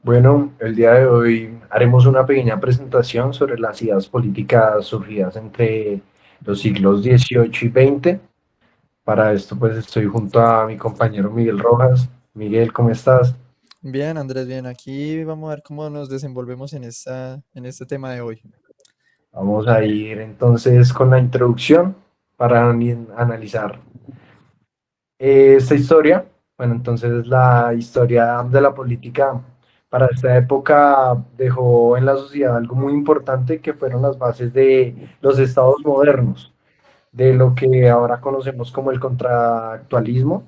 Bueno, el día de hoy haremos una pequeña presentación sobre las ideas políticas surgidas entre los siglos XVIII y XX. Para esto, pues estoy junto a mi compañero Miguel Rojas. Miguel, ¿cómo estás? Bien, Andrés, bien. Aquí vamos a ver cómo nos desenvolvemos en este tema de hoy. Vamos a ir entonces con la introducción para analizar esta historia. Bueno, entonces la historia de la política para esta época dejó en la sociedad algo muy importante que fueron las bases de los estados modernos, de lo que ahora conocemos como el contractualismo.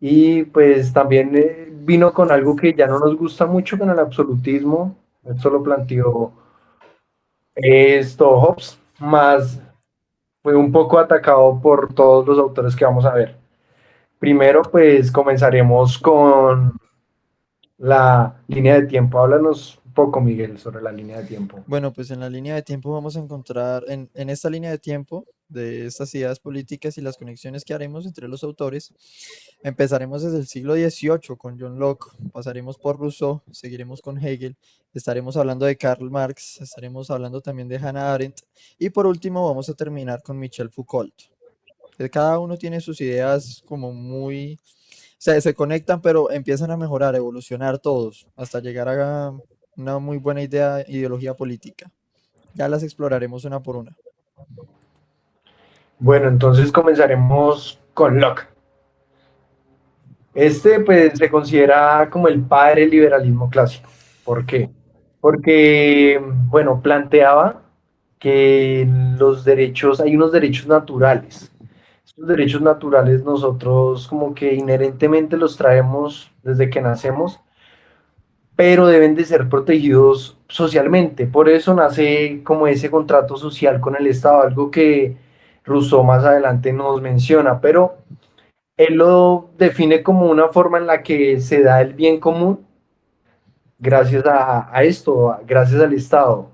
Y pues también vino con algo que ya no nos gusta mucho, con el absolutismo. Esto lo planteó esto Hobbes, más fue un poco atacado por todos los autores que vamos a ver. Primero, pues comenzaremos con la línea de tiempo. Háblanos un poco, Miguel, sobre la línea de tiempo. Bueno, pues en la línea de tiempo vamos a encontrar, en esta línea de tiempo de estas ideas políticas y las conexiones que haremos entre los autores, empezaremos desde el siglo XVIII con John Locke, pasaremos por Rousseau, seguiremos con Hegel, estaremos hablando de Karl Marx, estaremos hablando también de Hannah Arendt y por último vamos a terminar con Michel Foucault. Cada uno tiene sus ideas como muy, sea, se conectan, pero empiezan a mejorar, a evolucionar todos, hasta llegar a una muy buena idea, ideología política. Ya las exploraremos una por una. Bueno, entonces comenzaremos con Locke. Este pues se considera como el padre del liberalismo clásico. ¿Por qué? Porque, bueno, planteaba que los derechos, hay unos derechos naturales. Estos derechos naturales nosotros como que inherentemente los traemos desde que nacemos, pero deben de ser protegidos socialmente. Por eso nace como ese contrato social con el Estado, algo que Rousseau más adelante nos menciona, pero él lo define como una forma en la que se da el bien común gracias a esto, gracias al Estado.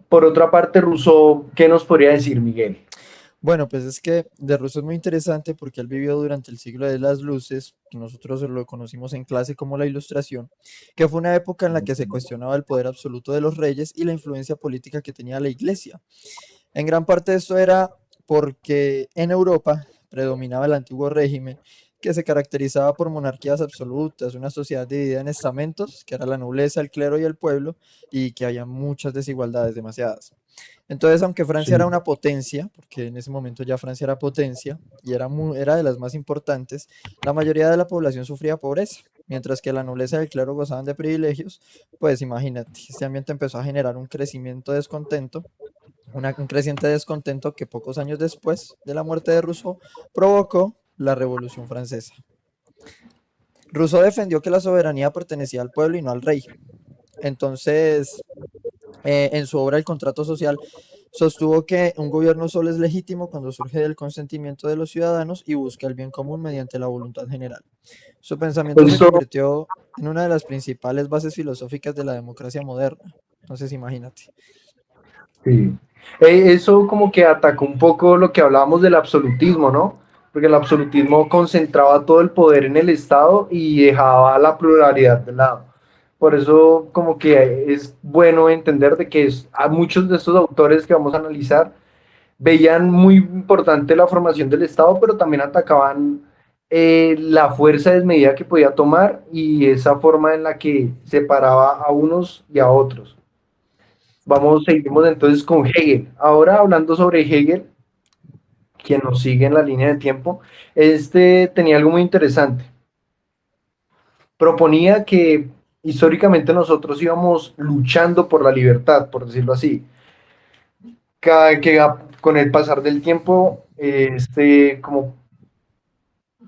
Por otra parte, Rousseau, ¿qué nos podría decir, Miguel? Bueno, pues es que de Rousseau es muy interesante porque él vivió durante el siglo de las luces, que nosotros lo conocimos en clase como la Ilustración, que fue una época en la que se cuestionaba el poder absoluto de los reyes y la influencia política que tenía la iglesia. En gran parte esto era porque en Europa predominaba el antiguo régimen que se caracterizaba por monarquías absolutas, una sociedad dividida en estamentos, que era la nobleza, el clero y el pueblo, y que había muchas desigualdades, demasiadas. Entonces, aunque Francia era Sí. una potencia, porque en ese momento ya Francia era potencia y era de las más importantes, la mayoría de la población sufría pobreza. Mientras que la nobleza y el clero gozaban de privilegios, pues imagínate, este ambiente empezó a generar un crecimiento de descontento, un creciente descontento que pocos años después de la muerte de Rousseau provocó la Revolución Francesa. Rousseau defendió que la soberanía pertenecía al pueblo y no al rey. Entonces, en su obra El contrato social, sostuvo que un gobierno solo es legítimo cuando surge del consentimiento de los ciudadanos y busca el bien común mediante la voluntad general. Su pensamiento se Eso, convirtió en una de las principales bases filosóficas de la democracia moderna. Entonces, imagínate. sí. Eso como que atacó un poco lo que hablábamos del absolutismo, ¿no? Porque el absolutismo concentraba todo el poder en el Estado y dejaba la pluralidad de lado. Por eso como que es bueno entender de que a muchos de estos autores que vamos a analizar veían muy importante la formación del Estado, pero también atacaban la fuerza desmedida que podía tomar y esa forma en la que separaba a unos y a otros. Seguimos entonces con Hegel. Ahora hablando sobre Hegel, quien nos sigue en la línea de tiempo, este tenía algo muy interesante. Proponía que históricamente nosotros íbamos luchando por la libertad, por decirlo así. Con el pasar del tiempo, como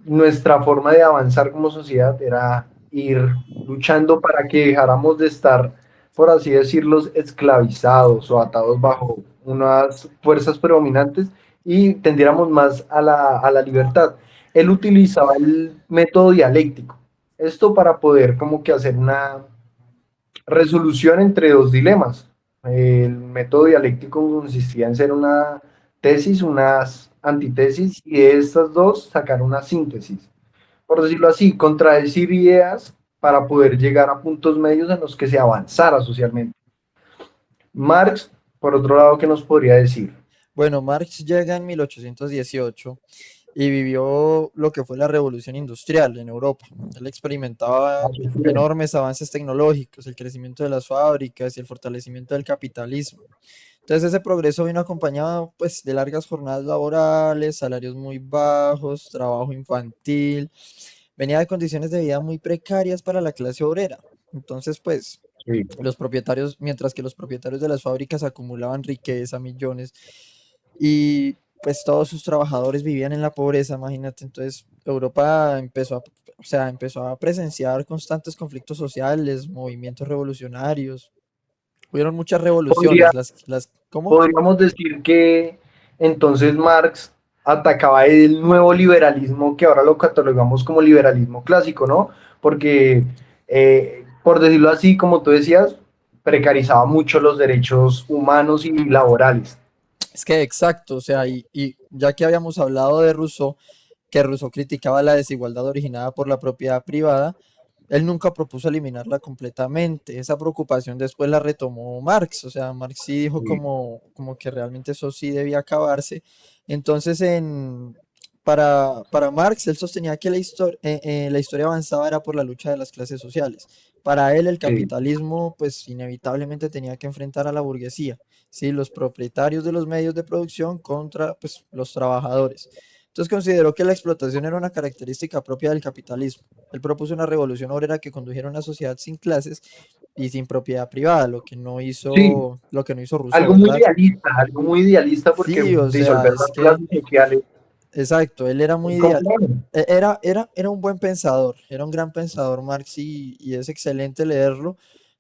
nuestra forma de avanzar como sociedad era ir luchando para que dejáramos de estar, por así decirlo, esclavizados o atados bajo unas fuerzas predominantes y tendiéramos más a la libertad. Él utilizaba el método dialéctico, esto para poder como que hacer una resolución entre dos dilemas. El método dialéctico consistía en ser una tesis, unas antítesis y de estas dos sacar una síntesis. Por decirlo así, contradecir ideas para poder llegar a puntos medios en los que se avanzara socialmente. Marx, por otro lado, ¿qué nos podría decir? Bueno, Marx llega en 1818 y vivió lo que fue la revolución industrial en Europa. Él experimentaba enormes avances tecnológicos, el crecimiento de las fábricas y el fortalecimiento del capitalismo. Entonces ese progreso vino acompañado pues de largas jornadas laborales, salarios muy bajos, trabajo infantil, venía de condiciones de vida muy precarias para la clase obrera. Entonces pues Sí. los propietarios, mientras que los propietarios de las fábricas acumulaban riqueza, millones, y pues todos sus trabajadores vivían en la pobreza, imagínate. Entonces Europa empezó a presenciar constantes conflictos sociales, movimientos revolucionarios. Hubieron muchas Podría, revoluciones, ¿cómo? podríamos decir que entonces Marx atacaba el nuevo liberalismo que ahora lo catalogamos como liberalismo clásico, ¿no? Porque, por decirlo así, como tú decías, precarizaba mucho los derechos humanos y laborales. Es que exacto, o sea, y ya que habíamos hablado de Rousseau, que Rousseau criticaba la desigualdad originada por la propiedad privada, él nunca propuso eliminarla completamente. Esa preocupación después la retomó Marx, o sea, Marx sí dijo Sí, como que realmente eso sí debía acabarse. Entonces, para Marx, él sostenía que la historia avanzada era por la lucha de las clases sociales. Para él, el sí. capitalismo, pues inevitablemente tenía que enfrentar a la burguesía, ¿sí? Los propietarios de los medios de producción contra pues, los trabajadores. Entonces consideró que la explotación era una característica propia del capitalismo. Él propuso una revolución obrera que condujera a una sociedad sin clases y sin propiedad privada, Sí, lo que no hizo Rousseau, ¿verdad? algo muy idealista porque Sí, o sea, disolver es las que, clases sociales exacto, él era muy es ideal. complejo. Era un buen pensador, era un gran pensador Marx y es excelente leerlo,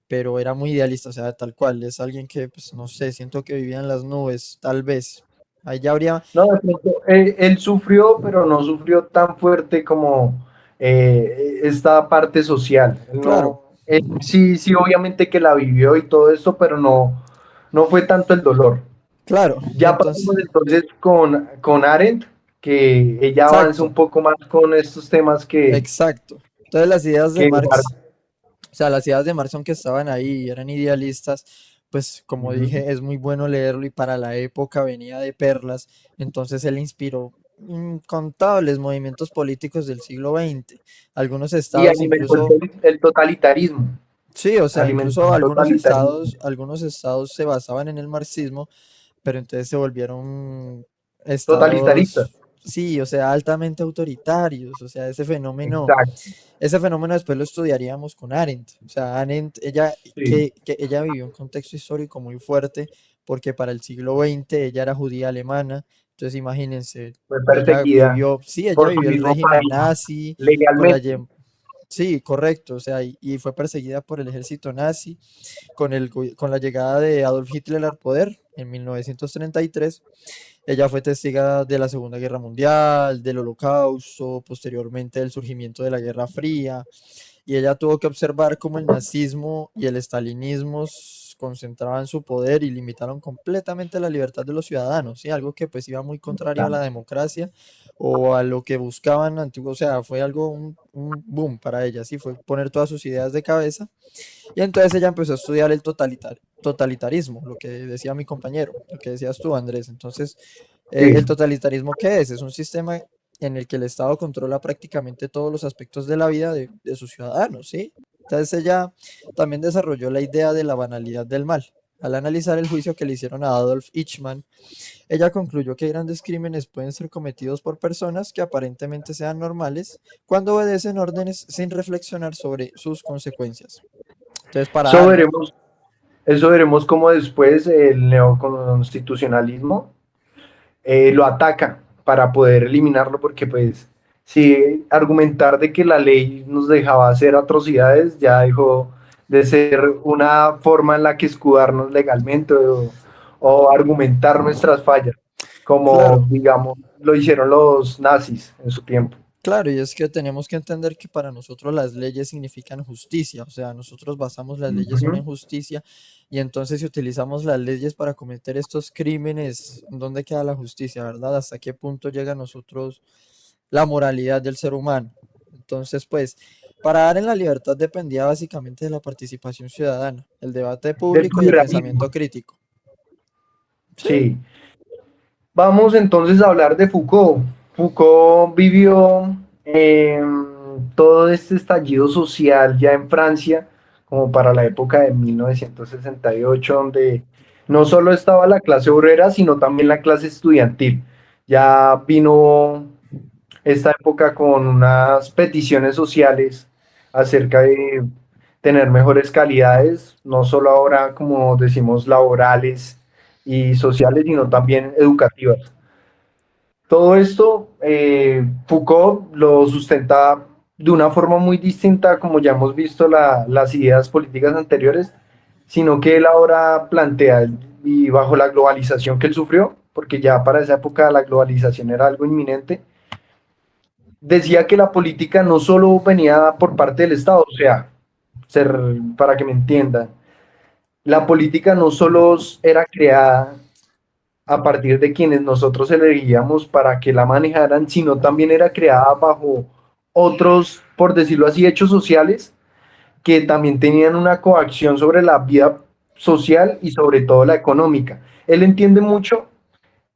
pero era muy idealista, o sea, tal cual, es alguien que, pues, no sé, siento que vivía en las nubes, tal vez. Ahí ya habría, No, de pronto, él sufrió, pero no sufrió tan fuerte como esta parte social. Él claro, no, él sí, sí, obviamente que la vivió y todo esto, pero no, no fue tanto el dolor. claro, y Ya entonces, pasamos entonces con Arendt, que ella avanza un exacto. poco más con estos temas Exacto. Entonces las ideas de que Marx, o sea, las ideas de Marx, aunque estaban ahí, eran idealistas, pues como Ujú. dije, es muy bueno leerlo y para la época venía de perlas. Entonces él inspiró incontables movimientos políticos del siglo XX. Algunos Y estados alimentó incluso, el totalitarismo, sí, o sea, alimentó incluso el totalitarismo algunos estados se basaban en el marxismo, pero entonces se volvieron totalitarista. estados, sí, o sea, altamente autoritarios. O sea, Exacto. ese fenómeno después lo estudiaríamos con Arendt. O sea, Arendt, Sí, que ella vivió un contexto histórico muy fuerte, porque para el siglo XX ella era judía alemana. Entonces, imagínense, fue perseguida sí, ella por su vivió el mismo régimen país nazi, con la, legalmente. ye- sí, correcto, o sea, y fue perseguida por el ejército nazi con la llegada de Adolf Hitler al poder en 1933. Ella fue testiga de la Segunda Guerra Mundial, del Holocausto, posteriormente del surgimiento de la Guerra Fría, y ella tuvo que observar cómo el nazismo y el estalinismo concentraban su poder y limitaron completamente la libertad de los ciudadanos, ¿sí? Algo que pues iba muy contrario a la democracia o a lo que buscaban antiguo, o sea, fue algo, un boom para ella, ¿sí? Fue poner todas sus ideas de cabeza y entonces ella empezó a estudiar el totalitarismo, lo que decía mi compañero, lo que decías tú, Andrés. Entonces, Sí, ¿el totalitarismo qué es? Es un sistema en el que el Estado controla prácticamente todos los aspectos de la vida de sus ciudadanos, ¿sí? Entonces ella también desarrolló la idea de la banalidad del mal. Al analizar el juicio que le hicieron a Adolf Eichmann, ella concluyó que grandes crímenes pueden ser cometidos por personas que aparentemente sean normales cuando obedecen órdenes sin reflexionar sobre sus consecuencias. Entonces, para eso Arendt, veremos, eso veremos cómo después el neoconstitucionalismo lo ataca para poder eliminarlo, porque pues si argumentar de que la ley nos dejaba hacer atrocidades ya dejó de ser una forma en la que escudarnos legalmente o argumentar nuestras fallas, como claro, digamos lo hicieron los nazis en su tiempo. claro, y es que tenemos que entender que para nosotros las leyes significan justicia, o sea, nosotros basamos las leyes son Ujú. en justicia, y entonces si utilizamos las leyes para cometer estos crímenes, ¿dónde queda la justicia, verdad? ¿Hasta qué punto llega a nosotros la moralidad del ser humano? Entonces, pues, Para dar en la libertad dependía básicamente de la participación ciudadana, el debate del público y el pluralismo. pensamiento crítico. Sí, Sí. Vamos entonces a hablar de Foucault. Foucault vivió todo este estallido social ya en Francia, como para la época de 1968, donde no solo estaba la clase obrera, sino también la clase estudiantil. Ya vino esta época con unas peticiones sociales acerca de tener mejores calidades, no solo ahora, como decimos, laborales y sociales, sino también educativas. Todo esto, Foucault lo sustenta de una forma muy distinta, como ya hemos visto las ideas políticas anteriores, sino que él ahora plantea, y bajo la globalización que él sufrió, porque ya para esa época la globalización era algo inminente, decía que la política no solo venía por parte del Estado, o sea, para que me entiendan, la política no solo era creada a partir de quienes nosotros elegíamos para que la manejaran, sino también era creada bajo otros, por decirlo así, hechos sociales que también tenían una coacción sobre la vida social y sobre todo la económica. Él entiende mucho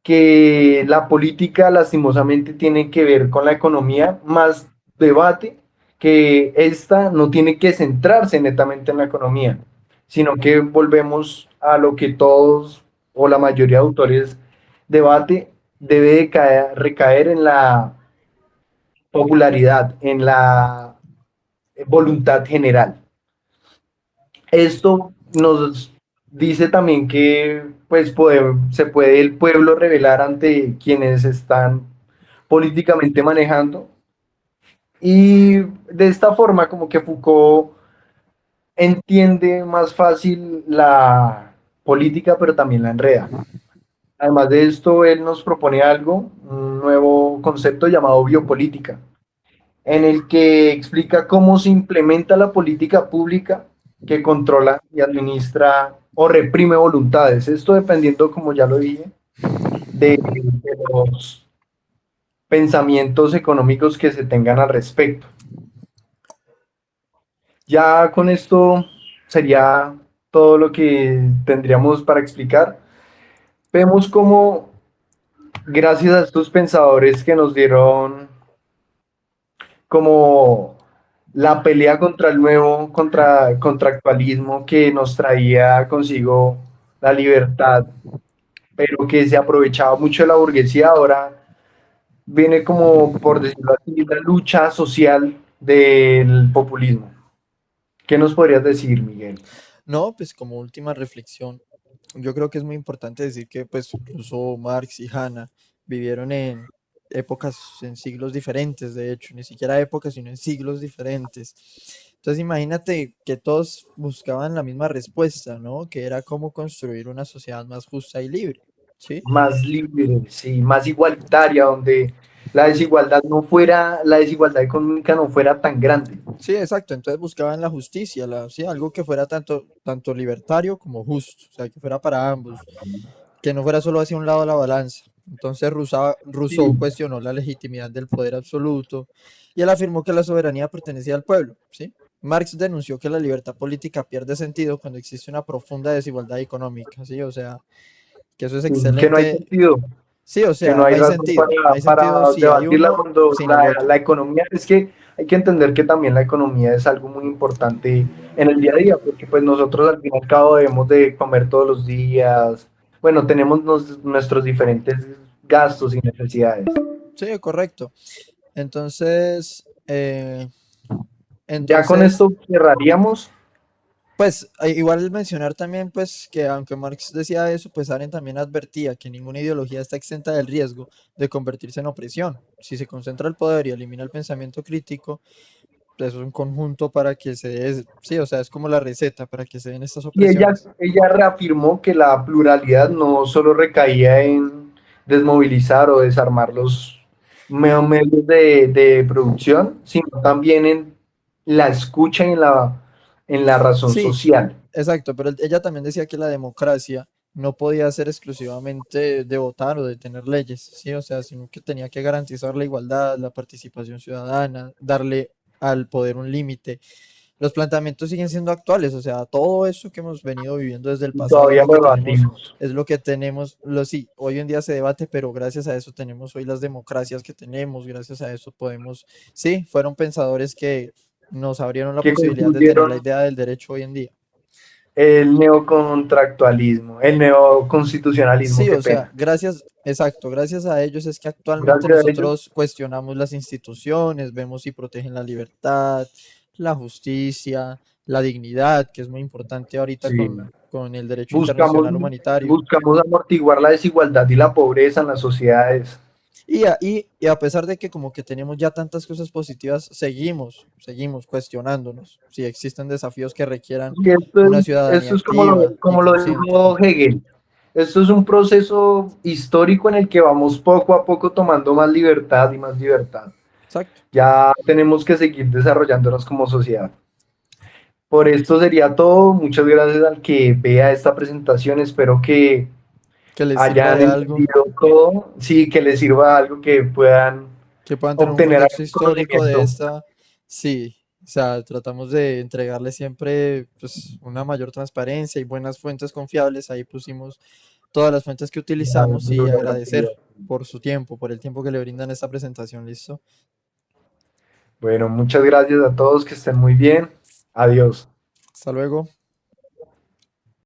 que la política lastimosamente tiene que ver con la economía, más debate que esta no tiene que centrarse netamente en la economía, sino que volvemos a lo que todos o la mayoría de autores debate debe de recaer en la popularidad, en la voluntad general. Esto nos dice también que pues se puede el pueblo rebelar ante quienes están políticamente manejando y de esta forma como que Foucault entiende más fácil la política pero también la enreda. Además de esto, él nos propone algo, un nuevo concepto llamado biopolítica, en el que explica cómo se implementa la política pública que controla y administra o reprime voluntades. Esto dependiendo, como ya lo dije, de los pensamientos económicos que se tengan al respecto. Ya con esto sería todo lo que tendríamos para explicar. Vemos cómo, gracias a estos pensadores que nos dieron como la pelea contra el nuevo contractualismo que nos traía consigo la libertad, pero que se aprovechaba mucho de la burguesía, ahora viene como, por decirlo así, la lucha social del populismo. ¿Qué nos podrías decir, Miguel? no, pues como última reflexión, yo creo que es muy importante decir que pues Rousseau, Marx y Hanna vivieron en épocas, en siglos diferentes, de hecho, ni siquiera épocas, sino en siglos diferentes. Entonces imagínate que todos buscaban la misma respuesta, ¿no? Que era cómo construir una sociedad más justa y libre, ¿sí? Más libre, sí, más igualitaria, donde la desigualdad económica no fuera tan grande. Sí, exacto. Entonces buscaban la justicia, sí, algo que fuera tanto libertario como justo, o sea, que fuera para ambos, que no fuera solo hacia un lado de la balanza. Entonces Rousseau Sí, cuestionó la legitimidad del poder absoluto y él afirmó que la soberanía pertenecía al pueblo, ¿sí? Marx denunció que la libertad política pierde sentido cuando existe una profunda desigualdad económica, ¿sí? O sea, que eso es sí, que no hay excelente. sentido, Sí, o que sea, no no hay hay razón sentido. No hay sentido para si hay debatirla uno cuando sin el otro. la economía, es que hay que entender que también la economía es algo muy importante en el día a día, porque pues nosotros al fin y al cabo debemos de comer todos los días, bueno, tenemos nuestros diferentes gastos y necesidades. Sí, correcto. Entonces, Ya con entonces, esto cerraríamos, pues igual mencionar también pues que aunque Marx decía eso, pues Arendt también advertía que ninguna ideología está exenta del riesgo de convertirse en opresión. Si se concentra el poder y elimina el pensamiento crítico, pues es un conjunto para que se dé, sí, o sea, es como la receta para que se den estas y opresiones. ella reafirmó que la pluralidad no solo recaía en desmovilizar o desarmar los medios de producción, sino también en la escucha y en la razón Sí, social. exacto, pero ella también decía que la democracia no podía ser exclusivamente de votar o de tener leyes, ¿sí? O sea, sino que tenía que garantizar la igualdad, la participación ciudadana, darle al poder un límite. Los planteamientos siguen siendo actuales, o sea, todo eso que hemos venido viviendo desde el Y pasado todavía lo debatimos. es lo que tenemos, sí, hoy en día se debate, pero gracias a eso tenemos hoy las democracias que tenemos, gracias a eso podemos, sí, fueron pensadores que nos abrieron la Que posibilidad de tener la concluyeron idea del derecho hoy en día. el neocontractualismo, el neoconstitucionalismo, Sí, qué o sea, pena. gracias, exacto, gracias a ellos es que actualmente Gracias a ellos. nosotros cuestionamos las instituciones, vemos si protegen la libertad, la justicia, la dignidad, que es muy importante ahorita Sí. con el derecho Buscamos, internacional humanitario. buscamos amortiguar la desigualdad y la pobreza en las sociedades. Y a pesar de que como que tenemos ya tantas cosas positivas, seguimos cuestionándonos si existen desafíos que requieran Y una ciudadanía esto es activa y como lo consciente. dijo Hegel. Esto es un proceso histórico en el que vamos poco a poco tomando más libertad y más libertad. Exacto. Ya tenemos que seguir desarrollándonos como sociedad. Por esto sería todo. Muchas gracias al que vea esta presentación. Espero que Que les sirva hayan de algo, entendido todo. Sí, que les sirva algo, que puedan que puedan tener un obtener contexto algún histórico de conocimiento. esta, sí, o sea, tratamos de entregarles siempre pues, una mayor transparencia y buenas fuentes confiables. Ahí pusimos todas las fuentes que utilizamos y agradecer por su tiempo, por el tiempo que le brindan a esta presentación. ¿Listo? Bueno, muchas gracias a todos. Que estén muy bien. Adiós. Hasta luego.